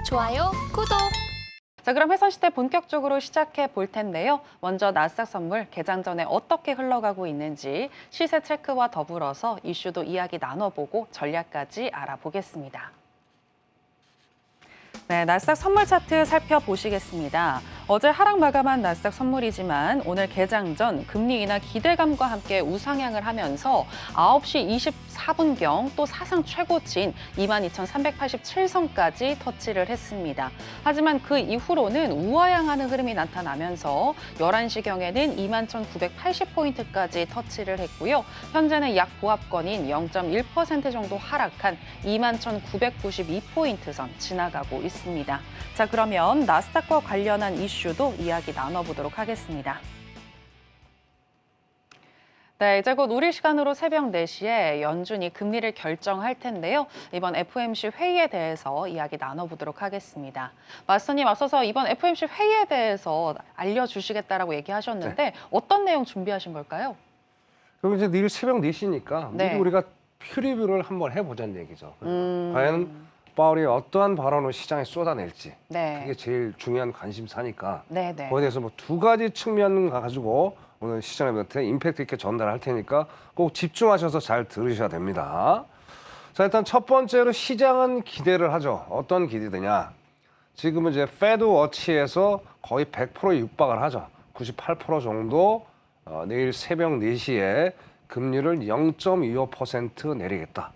좋아요, 구독. 자, 그럼 회선시대 본격적으로 시작해 볼 텐데요. 먼저 나스닥 선물 개장 전에 어떻게 흘러가고 있는지 시세 체크와 더불어서 이슈도 이야기 나눠보고 전략까지 알아보겠습니다. 네, 나스닥 선물 차트 살펴보시겠습니다. 어제 하락 마감한 나스닥 선물이지만 오늘 개장 전 금리 인하 기대감과 함께 우상향을 하면서 9시 24분경 또 사상 최고치인 22,387선까지 터치를 했습니다. 하지만 그 이후로는 우하향하는 흐름이 나타나면서 11시경에는 21,980포인트까지 터치를 했고요. 현재는 약 보합권인 0.1% 정도 하락한 21,992포인트 선 지나가고 있습니다. 자, 그러면 나스닥과 관련한 이슈도 이야기 나눠보도록 하겠습니다. 네, 이제 곧 우리 시간으로 새벽 4시에 연준이 금리를 결정할 텐데요. 이번 FOMC 회의에 대해서 이야기 나눠보도록 하겠습니다. 마스터님, 앞서서 이번 FOMC 회의에 대해서 알려주시겠다라고 얘기하셨는데 어떤 내용 준비하신 걸까요? 그리고 이제 내일 새벽 4시니까 네. 미리 우리가 프리뷰를 한번 해보자는 얘기죠. 과연 파월이 어떠한 발언을 시장에 쏟아낼지 네. 그게 제일 중요한 관심사니까 네. 거기에 대해서 뭐 두 가지 측면 가지고 오늘 시장한테 임팩트 있게 전달할 테니까 꼭 집중하셔서 잘 들으셔야 됩니다. 자, 일단 첫 번째로 시장은 기대를 하죠. 어떤 기대되냐? 지금은 이제 페드 워치에서 거의 100% 육박을 하죠. 98% 정도 내일 새벽 4시에 금리를 0.25% 내리겠다.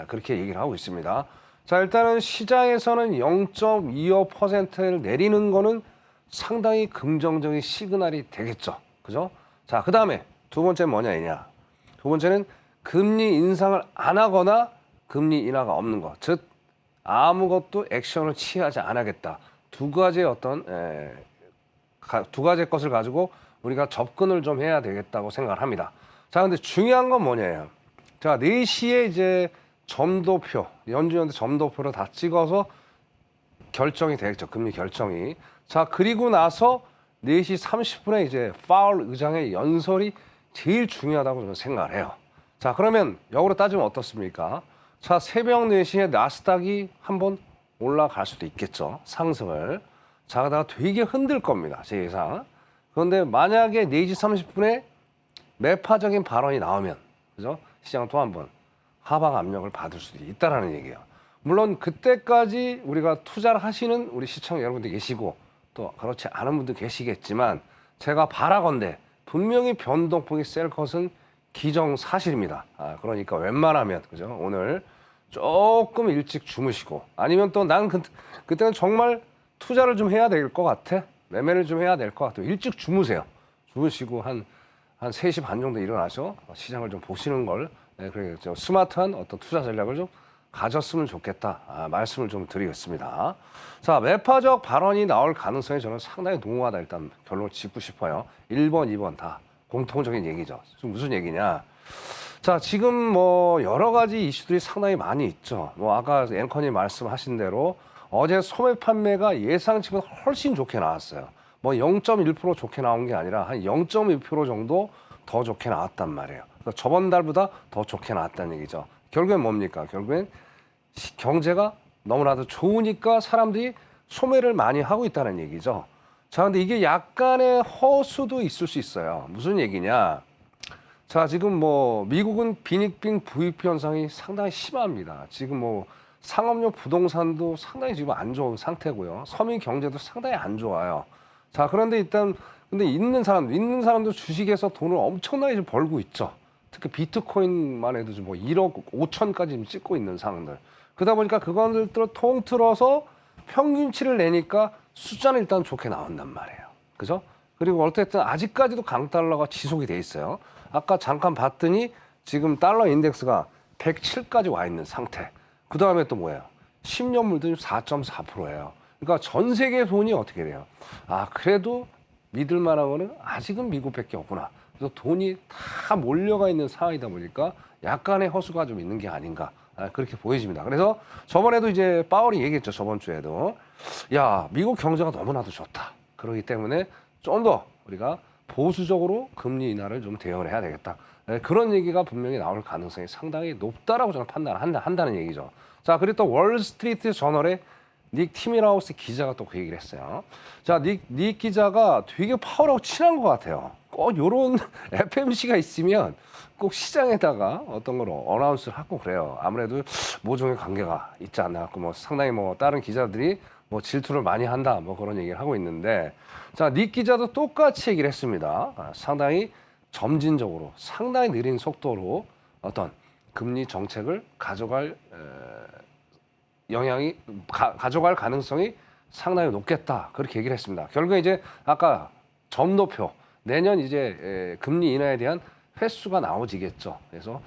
그렇게 얘기를 하고 있습니다. 자, 일단은 시장에서는 0.25%를 내리는 거는 상당히 긍정적인 시그널이 되겠죠. 그죠? 자, 그 다음에 두 번째는 뭐냐? 두 번째는 금리 인상을 안 하거나 금리 인하가 없는 것. 즉, 아무것도 액션을 취하지 않겠다. 두 가지의 두 가지의 것을 가지고 우리가 접근을 좀 해야 되겠다고 생각을 합니다. 자, 근데 중요한 건 뭐냐요? 자, 4시에 이제 점도표, 연준한테 점도표를 다 찍어서 결정이 되겠죠. 금리 결정이. 자, 그리고 나서 4시 30분에 이제 파월 의장의 연설이 제일 중요하다고 저는 생각을 해요. 자, 그러면 역으로 따지면 어떻습니까? 자, 새벽 4시에 나스닥이 한번 올라갈 수도 있겠죠. 상승을. 자, 그러다가 되게 흔들 겁니다. 제 예상. 그런데 만약에 4시 30분에 매파적인 발언이 나오면, 그죠? 시장은 또 한번 하방 압력을 받을 수도 있다라는 얘기예요. 물론 그때까지 우리가 투자를 하시는 우리 시청자 여러분들 계시고 또 그렇지 않은 분들 계시겠지만 제가 바라건대 분명히 변동폭이 셀 것은 기정사실입니다. 그러니까 웬만하면 그죠? 오늘 조금 일찍 주무시고 아니면 또 난 그때는 정말 투자를 좀 해야 될 것 같아. 매매를 좀 해야 될 것 같아. 일찍 주무세요. 주무시고 한 3시 반 정도 일어나서 시장을 좀 보시는 걸 그래 스마트한 어떤 투자 전략을 좀 가졌으면 좋겠다 말씀을 좀 드리겠습니다. 자, 매파적 발언이 나올 가능성이 저는 상당히 농후하다 일단 결론을 짓고 싶어요. 1번, 2번 다 공통적인 얘기죠. 무슨 얘기냐? 자, 지금 뭐 여러 가지 이슈들이 상당히 많이 있죠. 뭐 아까 앵커님 말씀하신 대로 어제 소매 판매가 예상치보다 훨씬 좋게 나왔어요. 뭐 0.1% 좋게 나온 게 아니라 한 0.1% 정도 더 좋게 나왔단 말이에요. 그러니까 저번 달보다 더 좋게 나왔다는 얘기죠. 결국엔 뭡니까? 결국엔 경제가 너무나도 좋으니까 사람들이 소매를 많이 하고 있다는 얘기죠. 자, 근데 이게 약간의 허수도 있을 수 있어요. 무슨 얘기냐? 자, 지금 뭐 미국은 빈익빈 부익부 현상이 상당히 심합니다. 지금 뭐 상업용 부동산도 상당히 지금 안 좋은 상태고요. 서민 경제도 상당히 안 좋아요. 자, 그런데 일단 근데 있는 사람도 주식에서 돈을 엄청나게 좀 벌고 있죠. 특히 비트코인만 해도 뭐 1억 5천까지 지금 찍고 있는 상황들. 그러다 보니까 그것들을 통틀어서 평균치를 내니까 숫자는 일단 좋게 나온단 말이에요. 그죠? 그리고 어쨌든 아직까지도 강달러가 지속이 돼 있어요. 아까 잠깐 봤더니 지금 달러 인덱스가 107까지 와 있는 상태. 그 다음에 또 뭐예요? 10년물도 4.4%예요. 그러니까 전 세계 돈이 어떻게 돼요? 그래도 믿을 만한 거는 아직은 미국밖에 없구나. 그래서 돈이 다 몰려가 있는 상황이다 보니까 약간의 허수가 좀 있는 게 아닌가. 그렇게 보여집니다. 그래서 저번에도 이제 파월이 얘기했죠. 저번 주에도. 야, 미국 경제가 너무나도 좋다. 그렇기 때문에 좀 더 우리가 보수적으로 금리 인하를 좀 대응을 해야 되겠다. 그런 얘기가 분명히 나올 가능성이 상당히 높다라고 저는 판단을 한다는 얘기죠. 자, 그리고 또 월스트리트 저널의 닉 티밀하우스 기자가 또 그 얘기를 했어요. 자, 닉 기자가 되게 파월하고 친한 것 같아요. 꼭 이런 FMC가 있으면 꼭 시장에다가 어떤 걸 어나운스를 하고 그래요. 아무래도 모종의 관계가 있지 않나. 뭐 상당히 뭐 다른 기자들이 뭐 질투를 많이 한다. 뭐 그런 얘기를 하고 있는데, 자, 닉 기자도 똑같이 얘기를 했습니다. 상당히 점진적으로, 상당히 느린 속도로 어떤 금리 정책을 가져갈 가져갈 가능성이 상당히 높겠다. 그렇게 얘기를 했습니다. 결국에 이제 아까 점도표 내년 이제 금리 인하에 대한 횟수가 나오지겠죠. 그래서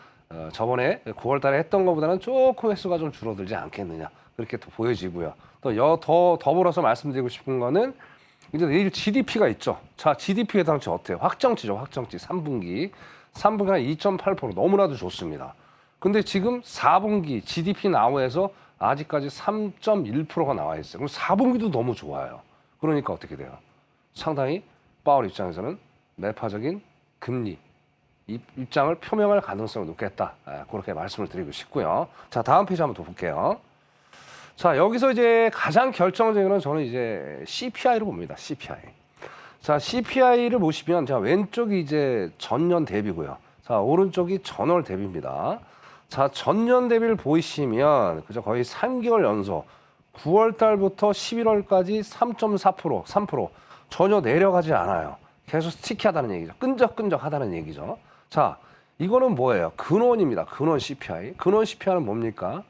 저번에 9월 달에 했던 것보다는 조금 횟수가 좀 줄어들지 않겠느냐. 그렇게 또 보여지고요. 또 더 더불어서 말씀드리고 싶은 거는 이제 내일 GDP가 있죠. 자, GDP 예상치 어때요? 확정치죠. 확정치 3분기. 3분기가 2.8% 너무나도 좋습니다. 근데 지금 4분기 GDP 나오에서 아직까지 3.1%가 나와 있어요. 그럼 4분기도 너무 좋아요. 그러니까 어떻게 돼요? 상당히 파월 입장에서는 매파적인 금리 입장을 표명할 가능성이 높겠다. 그렇게 말씀을 드리고 싶고요. 자, 다음 페이지 한번 더 볼게요. 자, 여기서 이제 가장 결정적인 건 저는 이제 CPI를 봅니다. CPI. 자, CPI를 보시면 자, 왼쪽이 이제 전년 대비고요. 자, 오른쪽이 전월 대비입니다. 자, 전년 대비를 보시면 그죠? 거의 3개월 연속 9월 달부터 11월까지 3.4%, 3% 전혀 내려가지 않아요. 계속 스티키하다는 얘기죠. 끈적끈적하다는 얘기죠. 자, 이거는 뭐예요? 근원입니다. 근원 CPI. 근원 CPI는 뭡니까?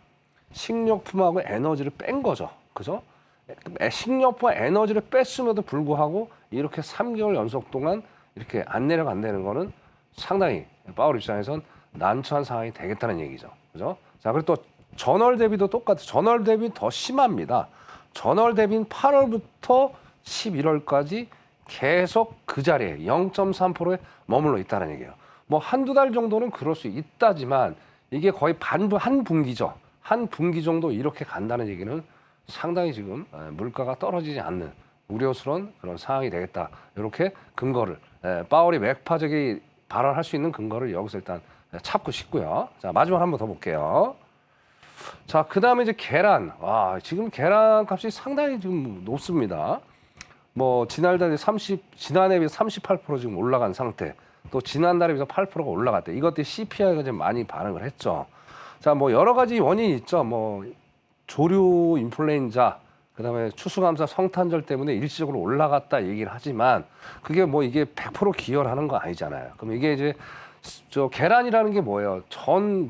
식료품하고 에너지를 뺀 거죠. 그죠? 식료품과 에너지를 뺐음에도 불구하고 이렇게 3개월 연속 동안 이렇게 안 내려간다는 거는 상당히 파월 입장에선 난처한 상황이 되겠다는 얘기죠. 그죠? 자, 그리고 또 전월 대비도 똑같아요. 전월 대비 더 심합니다. 전월 대비는 8월부터 11월까지 계속 그 자리에 0.3%에 머물러 있다는 얘기예요. 뭐 한두 달 정도는 그럴 수 있다지만 이게 거의 한 분기죠. 한 분기 정도 이렇게 간다는 얘기는 상당히 지금 물가가 떨어지지 않는 우려스러운 그런 상황이 되겠다. 이렇게 근거를 파월이 맥파적이 발언할 수 있는 근거를 여기서 일단 찾고 싶고요. 자, 마지막 한 번 더 볼게요. 자, 그 다음에 이제 계란. 와, 지금 계란 값이 상당히 지금 높습니다. 뭐, 지난달에 지난해에 비해서 38% 지금 올라간 상태. 또 지난달에 비해서 8%가 올라갔대. 이것들이 CPI가 좀 많이 반응을 했죠. 자, 뭐, 여러 가지 원인이 있죠. 뭐, 조류 인플루엔자, 그 다음에 추수감사 성탄절 때문에 일시적으로 올라갔다 얘기를 하지만 그게 뭐 이게 100% 기여를 하는 거 아니잖아요. 그럼 이게 이제 저 계란이라는 게 뭐예요? 전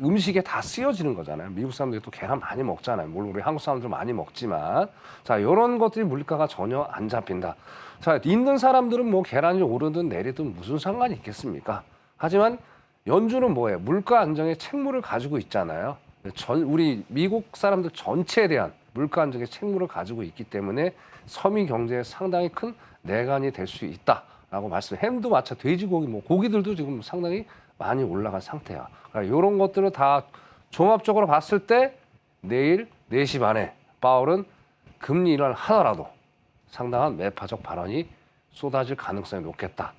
음식에 다 쓰여지는 거잖아요. 미국 사람들이 또 계란 많이 먹잖아요. 물론 우리 한국 사람들 많이 먹지만 자, 이런 것들이 물가가 전혀 안 잡힌다. 자, 있는 사람들은 뭐 계란이 오르든 내리든 무슨 상관이 있겠습니까? 하지만 연준은 뭐예요? 물가 안정의 책무를 가지고 있잖아요. 우리 미국 사람들 전체에 대한 물가 안정의 책무를 가지고 있기 때문에 서민 경제에 상당히 큰 내관이 될 수 있다라고 말씀. 햄도 마찬, 돼지고기, 뭐 고기들도 지금 상당히 많이 올라간 상태야. 그러니까 이런 것들을 다 종합적으로 봤을 때 내일 4시 반에 파월은 금리 인하를 하더라도 상당한 매파적 발언이 쏟아질 가능성이 높겠다.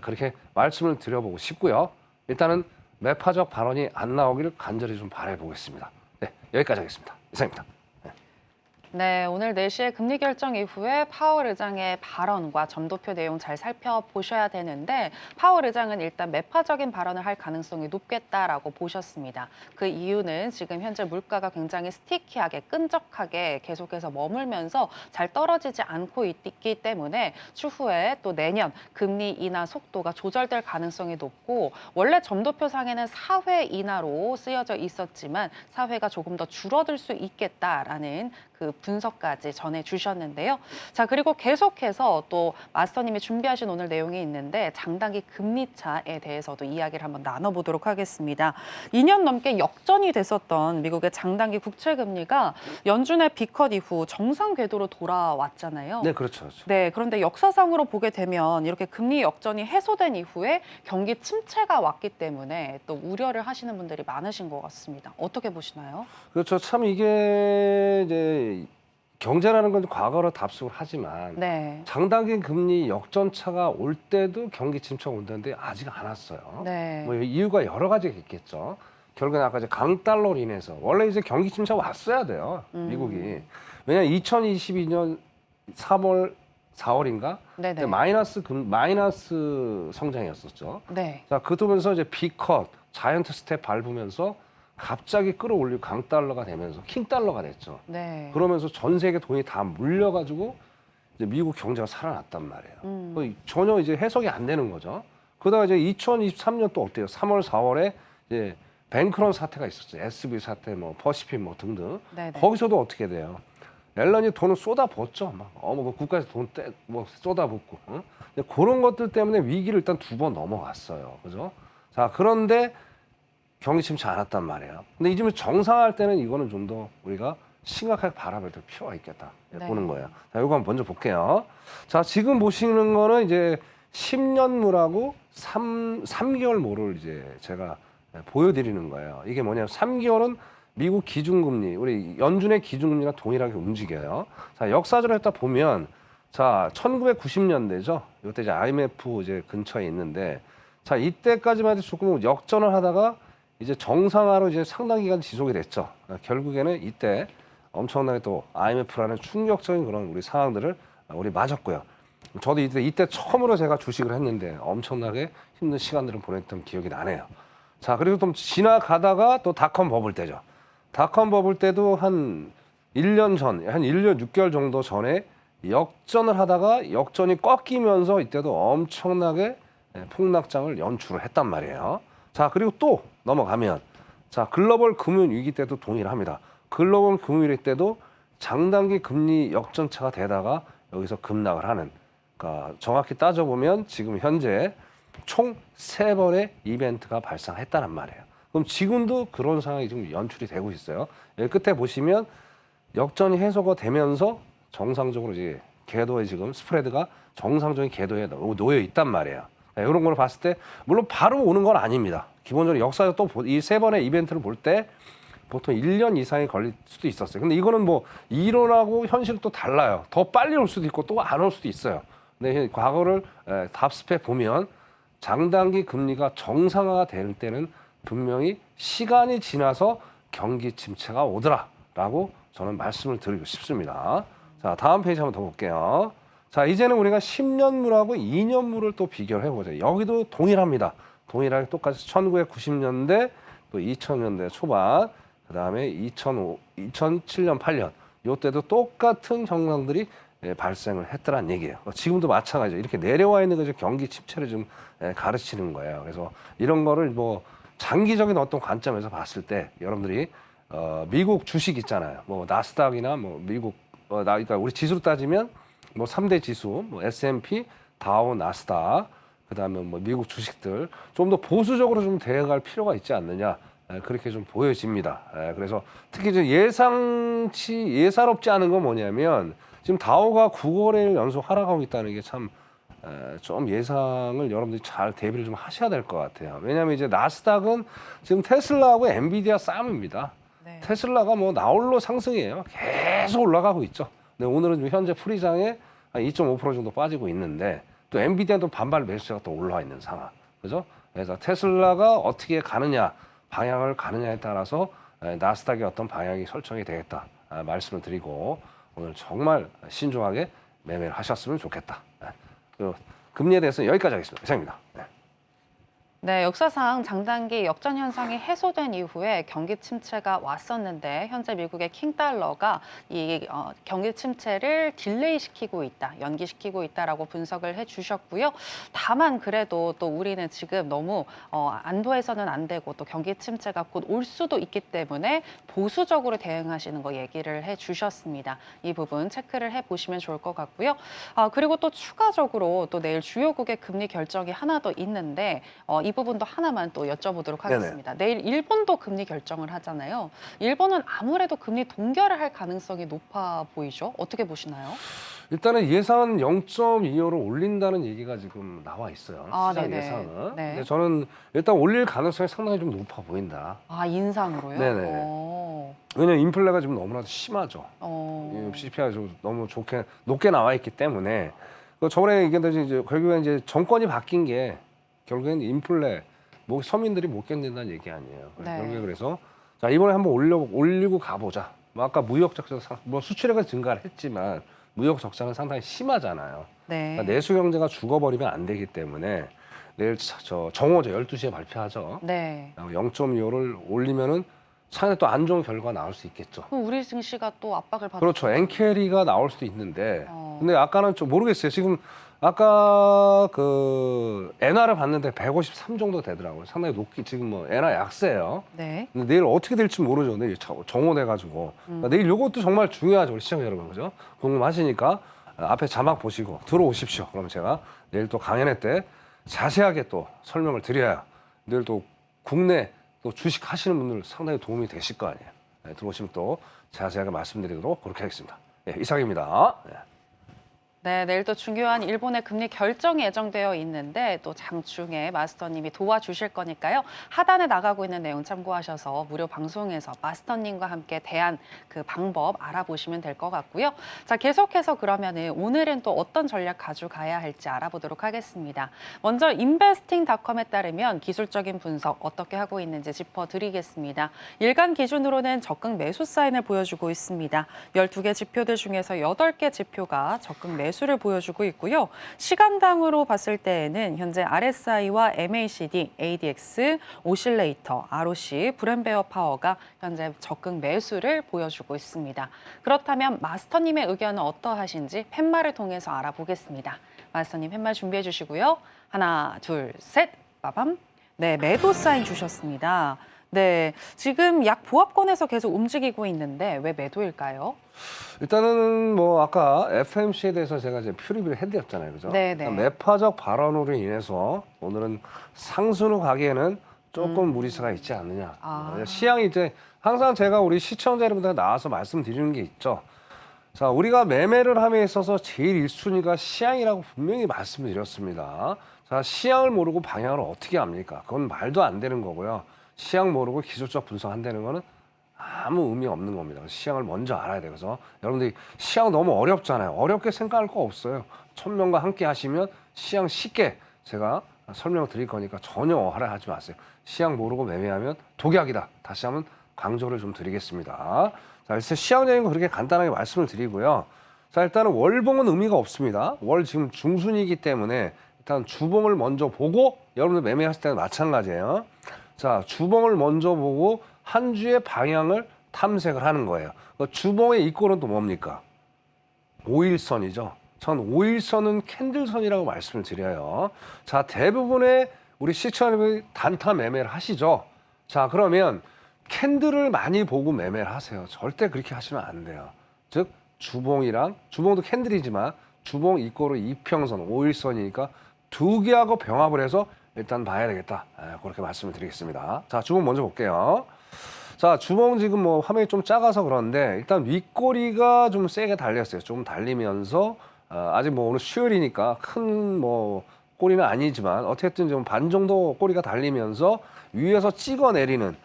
그렇게 말씀을 드려보고 싶고요. 일단은 매파적 발언이 안 나오기를 간절히 좀 바라보겠습니다. 네, 여기까지 하겠습니다. 이상입니다. 네, 오늘 4시에 금리 결정 이후에 파월 의장의 발언과 점도표 내용 잘 살펴보셔야 되는데 파월 의장은 일단 매파적인 발언을 할 가능성이 높겠다라고 보셨습니다. 그 이유는 지금 현재 물가가 굉장히 스티키하게 끈적하게 계속해서 머물면서 잘 떨어지지 않고 있기 때문에 추후에 또 내년 금리 인하 속도가 조절될 가능성이 높고 원래 점도표상에는 4회 인하로 쓰여져 있었지만 4회가 조금 더 줄어들 수 있겠다라는 그 분석까지 전해주셨는데요. 자, 그리고 계속해서 또 마스터님이 준비하신 오늘 내용이 있는데 장단기 금리차에 대해서도 이야기를 한번 나눠보도록 하겠습니다. 2년 넘게 역전이 됐었던 미국의 장단기 국채금리가 연준의 비컷 이후 정상 궤도로 돌아왔잖아요. 네, 그렇죠. 네, 그런데 역사상으로 보게 되면 이렇게 금리 역전이 해소된 이후에 경기 침체가 왔기 때문에 또 우려를 하시는 분들이 많으신 것 같습니다. 어떻게 보시나요? 그렇죠. 참 이게 이제 경제라는 건 과거로 답습을 하지만 네. 장단기 금리 역전차가 올 때도 경기 침체가 온다는데 아직 안 왔어요. 네. 뭐 이유가 여러 가지가 있겠죠. 결국엔 아까 이제 강달러로 인해서 원래 이제 경기 침체가 왔어야 돼요. 미국이. 왜냐하면 2022년 3월, 4월인가? 네네. 마이너스 성장이었었죠. 네. 자, 그러면서 이제 B컷, 자이언트 스텝 밟으면서 갑자기 끌어올리고 강달러가 되면서 킹달러가 됐죠. 네. 그러면서 전 세계 돈이 다 물려가지고 이제 미국 경제가 살아났단 말이에요. 전혀 이제 해석이 안 되는 거죠. 그러다가 이제 2023년 또 어때요? 3월, 4월에 이제 뱅크런 사태가 있었어요. SB 사태, 뭐 퍼시픽 뭐 등등. 네네. 거기서도 어떻게 돼요? 앨런이 돈을 쏟아붓죠. 막 뭐 국가에서 뭐 쏟아붓고. 어? 근데 그런 것들 때문에 위기를 일단 2번 넘어갔어요. 그죠? 자, 그런데 경기 침체 안 왔단 말이에요. 근데 이쯤에 정상화할 때는 이거는 좀 더 우리가 심각하게 바라볼 필요가 있겠다. 네. 보는 거예요. 자, 이거 한번 먼저 볼게요. 자, 지금 보시는 거는 이제 10년물하고 3개월물을 이제 제가 보여드리는 거예요. 이게 뭐냐면 3개월은 미국 기준금리, 우리 연준의 기준금리랑 동일하게 움직여요. 자, 역사적으로 했다 보면, 자, 1990년대죠. 이때 이제 IMF 이제 근처에 있는데, 자, 이때까지만 해도 조금 역전을 하다가 이제 정상화로 이제 상당 기간 지속이 됐죠. 결국에는 이때 엄청나게 또 IMF라는 충격적인 그런 우리 상황들을 우리 맞았고요. 저도 이때 처음으로 제가 주식을 했는데 엄청나게 힘든 시간들을 보냈던 기억이 나네요. 자, 그리고 좀 지나가다가 또 닷컴 버블 때죠. 닷컴 버블 때도 한 1년 전, 한 1년 6개월 정도 전에 역전을 하다가 역전이 꺾이면서 이때도 엄청나게 폭락장을 연출을 했단 말이에요. 자, 그리고 또 넘어가면, 자, 글로벌 금융 위기 때도 동일합니다. 글로벌 금융 위기 때도 장단기 금리 역전차가 되다가 여기서 급락을 하는, 그러니까 정확히 따져보면 지금 현재 총 3번의 이벤트가 발생했다는 말이에요. 그럼 지금도 그런 상황이 지금 연출이 되고 있어요. 여기 끝에 보시면 역전이 해소가 되면서 정상적으로 이제 궤도에 지금 스프레드가 정상적인 궤도에 놓여 있단 말이에요. 이런 걸 봤을 때 물론 바로 오는 건 아닙니다. 기본적으로 역사에서 또 이 3번의 이벤트를 볼 때 보통 1년 이상이 걸릴 수도 있었어요. 근데 이거는 뭐 이론하고 현실이 또 달라요. 더 빨리 올 수도 있고 또 안 올 수도 있어요. 근데 과거를 답습해 보면 장단기 금리가 정상화가 될 때는 분명히 시간이 지나서 경기 침체가 오더라라고 저는 말씀을 드리고 싶습니다. 자, 다음 페이지 한번 더 볼게요. 자, 이제는 우리가 10년물하고 2년물을 또 비교를 해보죠. 여기도 동일합니다. 동일하게 똑같이 1990년대 또 2000년대 초반, 그 다음에 2007년, 8년 이때도 똑같은 현상들이 발생을 했더란 얘기예요. 지금도 마찬가지죠. 이렇게 내려와 있는 것이 경기 침체를 좀 가르치는 거예요. 그래서 이런 거를 뭐 장기적인 어떤 관점에서 봤을 때 여러분들이 미국 주식 있잖아요. 뭐 나스닥이나 뭐 미국 그러니까 우리 지수로 따지면 뭐 3대 지수, 뭐 S&P, 다우, 나스닥, 그다음에 뭐 미국 주식들 좀 더 보수적으로 좀 대응할 필요가 있지 않느냐. 그렇게 좀 보여집니다. 그래서 특히 좀 예사롭지 않은 건 뭐냐면 지금 다우가 9거래일 연속 하락하고 있다는 게 참 좀 예상을 여러분들이 잘 대비를 좀 하셔야 될 것 같아요. 왜냐하면 이제 나스닥은 지금 테슬라하고 엔비디아 싸움입니다. 네. 테슬라가 뭐 나홀로 상승이에요. 계속 올라가고 있죠. 근데 오늘은 지금 현재 프리장에 한 2.5% 정도 빠지고 있는데 또 엔비디아도 반발 매수세가 또 올라와 있는 상황. 그죠? 그래서 테슬라가 어떻게 가느냐, 방향을 가느냐에 따라서 나스닥의 어떤 방향이 설정이 되겠다 말씀을 드리고 오늘 정말 신중하게 매매를 하셨으면 좋겠다. 금리에 대해서는 여기까지 하겠습니다. 이상입니다. 네, 역사상 장단기 역전 현상이 해소된 이후에 경기 침체가 왔었는데 현재 미국의 킹달러가 이 경기 침체를 딜레이시키고 있다, 연기시키고 있다라고 분석을 해주셨고요. 다만 그래도 또 우리는 지금 너무 안도해서는 안 되고 또 경기 침체가 곧 올 수도 있기 때문에 보수적으로 대응하시는 거 얘기를 해주셨습니다. 이 부분 체크를 해보시면 좋을 것 같고요. 그리고 또 추가적으로 또 내일 주요국의 금리 결정이 하나 더 있는데 이 부분도 하나만 또 여쭤보도록 하겠습니다. 내일 일본도 금리 결정을 하잖아요. 일본은 아무래도 금리 동결을 할 가능성이 높아 보이죠? 어떻게 보시나요? 일단은 예상은 0.25로 올린다는 얘기가 지금 나와 있어요. 시장 네네. 예상은. 네. 근데 저는 일단 올릴 가능성이 상당히 좀 높아 보인다. 인상으로요? 네네. 왜냐면 인플레가 지금 너무나도 심하죠. CPI가 좀 너무 높게 나와 있기 때문에 저번에 얘기했듯이 이제 결국엔 이제 정권이 바뀐 게 결국엔 인플레, 뭐 서민들이 못 견딘다는 얘기 아니에요. 네. 결국에 그래서 자 이번에 한번 올리고 가보자. 뭐 아까 무역 적자, 뭐 수출액은 증가를 했지만 무역 적자는 상당히 심하잖아요. 네. 그러니까 내수 경제가 죽어버리면 안 되기 때문에 내일 정오죠. 12시에 발표하죠. 네. 0.25를 올리면은 차에 또 안 좋은 결과가 나올 수 있겠죠. 그럼 우리 증시가 또 압박을 받을 그렇죠. 엔캐리가 나올 수도 있는데. 어. 근데 아까는 좀 모르겠어요. 지금 아까 그 엔화를 봤는데 153 정도 되더라고요. 상당히 높기 지금 뭐 엔화 약세예요. 네. 근데 내일 어떻게 될지 모르죠. 내일 정오돼가지고 그러니까 내일 요것도 정말 중요하죠, 우리 시청자 여러분, 그죠? 궁금하시니까 앞에 자막 보시고 들어오십시오. 그럼 제가 내일 또 강연회 때 자세하게 또 설명을 드려야 내일 또 국내 또 주식 하시는 분들 상당히 도움이 되실 거 아니에요. 네, 들어오시면 또 자세하게 말씀드리도록 그렇게 하겠습니다. 예, 이상입니다. 예. 네, 내일 또 중요한 일본의 금리 결정이 예정되어 있는데 또 장중에 마스터님이 도와주실 거니까요. 하단에 나가고 있는 내용 참고하셔서 무료 방송에서 마스터님과 함께 대한 그 방법 알아보시면 될 것 같고요. 자, 계속해서 그러면은 오늘은 또 어떤 전략 가져가야 할지 알아보도록 하겠습니다. 먼저 investing.com에 따르면 기술적인 분석 어떻게 하고 있는지 짚어드리겠습니다. 일간 기준으로는 적극 매수 사인을 보여주고 있습니다. 12개 지표들 중에서 8개 지표가 적극 매수를 보여주고 있고요. 시간당으로 봤을 때에는 현재 RSI와 MACD, ADX, 오실레이터, ROC, 브랜베어 파워가 현재 적극 매수를 보여주고 있습니다. 그렇다면 마스터님의 의견은 어떠하신지 팻말을 통해서 알아보겠습니다. 마스터님 팻말 준비해 주시고요. 하나, 둘, 셋, 빠밤. 네, 매도 사인 주셨습니다. 네, 지금 약 보합권에서 계속 움직이고 있는데 왜 매도일까요? 일단은 뭐 아까 FMC에 대해서 제가 이제 퓨리뷰를 해드렸잖아요, 그죠? 네네. 일단 매파적 발언으로 인해서 오늘은 상승으로 가기에는 조금 무리수가 있지 않느냐. 아. 시향이 이제 항상 제가 우리 시청자 여러분들 나와서 말씀드리는 게 있죠. 자, 우리가 매매를 함에 있어서 제일 1순위가 시향이라고 분명히 말씀드렸습니다. 자, 시향을 모르고 방향을 어떻게 합니까? 그건 말도 안 되는 거고요. 시향 모르고 기술적 분석한다는 거는 아무 의미 없는 겁니다. 시향을 먼저 알아야 돼요. 그래서 여러분들이 시향 너무 어렵잖아요. 어렵게 생각할 거 없어요. 1000명과 함께 하시면 시향 쉽게 제가 설명을 드릴 거니까 전혀 어하라 하지 마세요. 시향 모르고 매매하면 독약이다. 다시 한번 강조를 좀 드리겠습니다. 자, 일단 시향적인 거 그렇게 간단하게 말씀을 드리고요. 자, 일단은 월봉은 의미가 없습니다. 월 지금 중순이기 때문에 일단 주봉을 먼저 보고 여러분들 매매하실 때는 마찬가지예요. 자, 주봉을 먼저 보고 한 주의 방향을 탐색을 하는 거예요. 주봉의 이꼴은 또 뭡니까? 5일선이죠. 전 5일선은 캔들선이라고 말씀을 드려요. 자, 대부분의 우리 시청자분들이 단타 매매를 하시죠. 자, 그러면 캔들을 많이 보고 매매를 하세요. 절대 그렇게 하시면 안 돼요. 즉, 주봉도 캔들이지만 주봉 이꼴은 이평선, 5일선이니까 두 개하고 병합을 해서 일단 봐야 되겠다. 그렇게 말씀을 드리겠습니다. 자, 주봉 먼저 볼게요. 자, 주봉 지금 뭐 화면이 좀 작아서 그런데 일단 윗꼬리가 좀 세게 달렸어요. 조금 달리면서 아직 뭐 오늘 수요일이니까 큰 뭐 꼬리는 아니지만 어쨌든 좀 반 정도 꼬리가 달리면서 위에서 찍어 내리는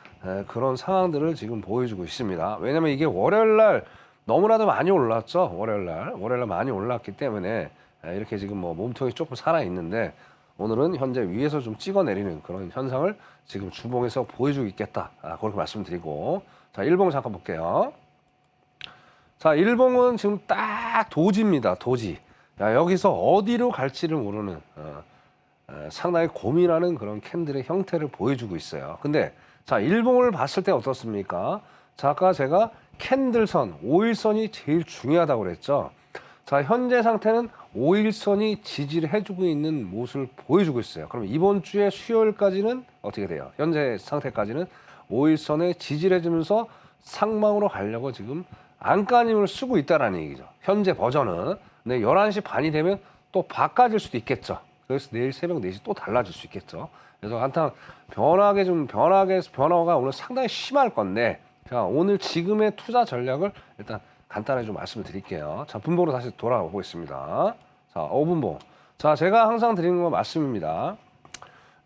그런 상황들을 지금 보여주고 있습니다. 왜냐면 이게 월요일 날 너무나도 많이 올랐죠. 월요일 날 많이 올랐기 때문에 이렇게 지금 뭐 몸통이 조금 살아 있는데 오늘은 현재 위에서 좀 찍어내리는 그런 현상을 지금 주봉에서 보여주고 있겠다. 그렇게 말씀드리고. 자, 일봉 잠깐 볼게요. 자, 일봉은 지금 딱 도지입니다. 도지. 야, 여기서 어디로 갈지를 모르는 상당히 고민하는 그런 캔들의 형태를 보여주고 있어요. 근데 자, 일봉을 봤을 때 어떻습니까? 자, 아까 제가 캔들선, 5일선이 제일 중요하다고 그랬죠. 자, 현재 상태는 5일선이 지지를 해주고 있는 모습을 보여주고 있어요. 그럼 이번 주에 수요일까지는 어떻게 돼요? 현재 상태까지는 5일선에 지지를 해주면서 상방으로 가려고 지금 안간힘을 쓰고 있다는 얘기죠. 현재 버전은. 근데 11시 반이 되면 또 바꿔질 수도 있겠죠. 그래서 내일 새벽 4시 또 달라질 수 있겠죠. 그래서 한탕 변화가 오늘 상당히 심할 건데, 자, 오늘 지금의 투자 전략을 일단 간단하게 좀 말씀을 드릴게요. 자, 분봉으로 다시 돌아가 보겠습니다. 자, 5분봉. 자, 제가 항상 드리는 건 말씀입니다.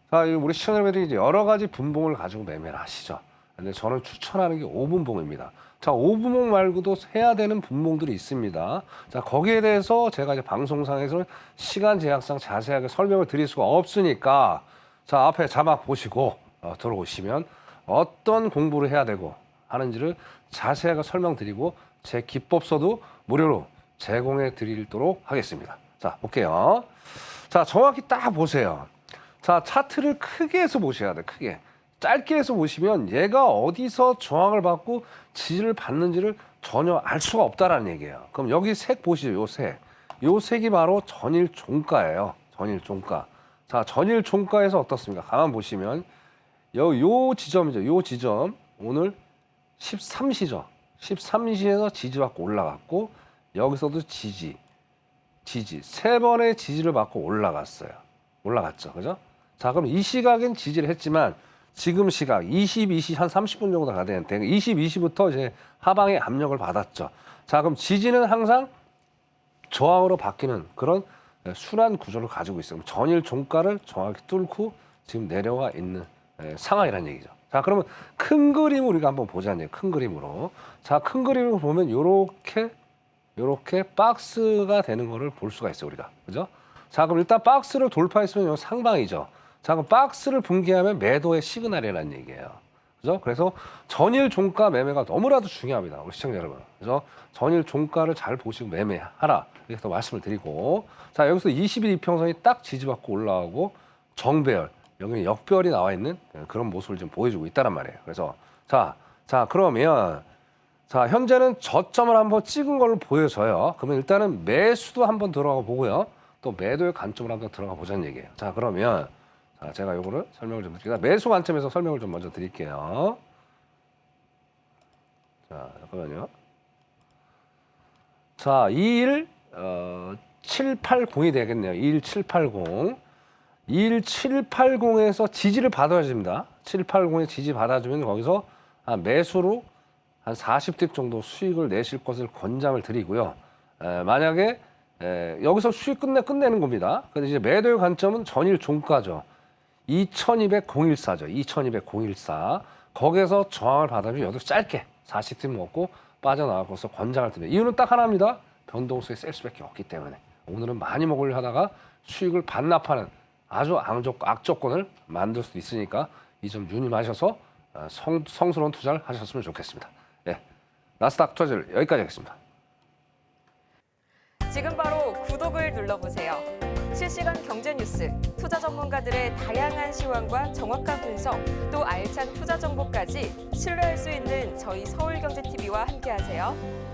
자, 우리 시청자분들이 이제 여러 가지 분봉을 가지고 매매를 하시죠. 근데 저는 추천하는 게 5분봉입니다. 자, 5분봉 말고도 해야 되는 분봉들이 있습니다. 자, 거기에 대해서 제가 이제 방송상에서는 시간 제약상 자세하게 설명을 드릴 수가 없으니까 자, 앞에 자막 보시고 들어오시면 어떤 공부를 해야 되고 하는지를 자세하게 설명드리고 제 기법서도 무료로 제공해 드리도록 하겠습니다. 자, 볼게요. 자, 정확히 딱 보세요. 자, 차트를 크게 해서 보셔야 돼, 크게. 짧게 해서 보시면 얘가 어디서 저항을 받고 지지를 받는지를 전혀 알 수가 없다라는 얘기예요. 그럼 여기 색 보시죠, 요 색. 요 색이 바로 전일 종가예요. 전일 종가. 자, 전일 종가에서 어떻습니까? 가만 보시면 요 지점이죠. 요 지점 오늘 13시죠. 13시에서 지지받고 올라갔고 여기서도 지지 세 번의 지지를 받고 올라갔어요. 올라갔죠. 그죠? 자, 그럼 이 시각엔 지지를 했지만 지금 시각 22시 한 30분 정도 가되는데 22시부터 이제 하방에 압력을 받았죠. 자, 그럼 지지는 항상 저항으로 바뀌는 그런 순환 구조를 가지고 있어요. 전일 종가를 정확히 뚫고 지금 내려와 있는 상황이라는 얘기죠. 자, 그러면 큰 그림을 우리가 한번 보자는 얘기예요. 큰 그림으로. 자, 큰 그림을 보면 요렇게 박스가 되는 거를 볼 수가 있어요, 우리가. 그죠? 자, 그럼 일단 박스를 돌파했으면 요 상방이죠. 자, 그럼 박스를 붕괴하면 매도의 시그널이라는 얘기예요. 그죠? 그래서 전일 종가 매매가 너무나도 중요합니다. 우리 시청자 여러분. 그래서 전일 종가를 잘 보시고 매매하라. 이렇게 더 말씀을 드리고. 자, 여기서 20일 이평선이 딱 지지받고 올라오고 정배열, 여기 역배열이 나와 있는 그런 모습을 좀 보여주고 있다란 말이에요. 그래서 자, 그러면 자, 현재는 저점을 한번 찍은 걸로 보여져요. 그러면 일단은 매수도 한번 들어가 보고요. 또 매도의 관점을 한번 들어가 보자는 얘기예요. 자, 그러면 자, 제가 요거를 설명을 좀 드릴게요. 매수 관점에서 설명을 좀 먼저 드릴게요. 자, 잠깐만요. 자, 21780이 되겠네요. 21780. 21780에서 지지를 받아야 됩니다. 780에 지지 받아주면 거기서 매수로 한 40득 정도 수익을 내실 것을 권장을 드리고요. 만약에 여기서 수익 끝내는 겁니다. 근데 이제 매도의 관점은 전일 종가죠. 2200.014죠. 2200.014. 거기에서 저항을 받아주면 여기서 짧게 40득 먹고 빠져나갈 것을 권장을 드립니다. 이유는 딱 하나입니다. 변동성이 셀 수밖에 없기 때문에. 오늘은 많이 먹으려 하다가 수익을 반납하는 아주 악조건을 만들 수도 있으니까 이 점 유념하셔서 성스러운 투자를 하셨으면 좋겠습니다. 예, 나스닥 투자를 여기까지 하겠습니다. 지금 바로 구독을 눌러보세요. 실시간 경제 뉴스, 투자 전문가들의 다양한 시황과 정확한 분석, 또 알찬 투자 정보까지 신뢰할 수 있는 저희 서울경제TV와 함께하세요.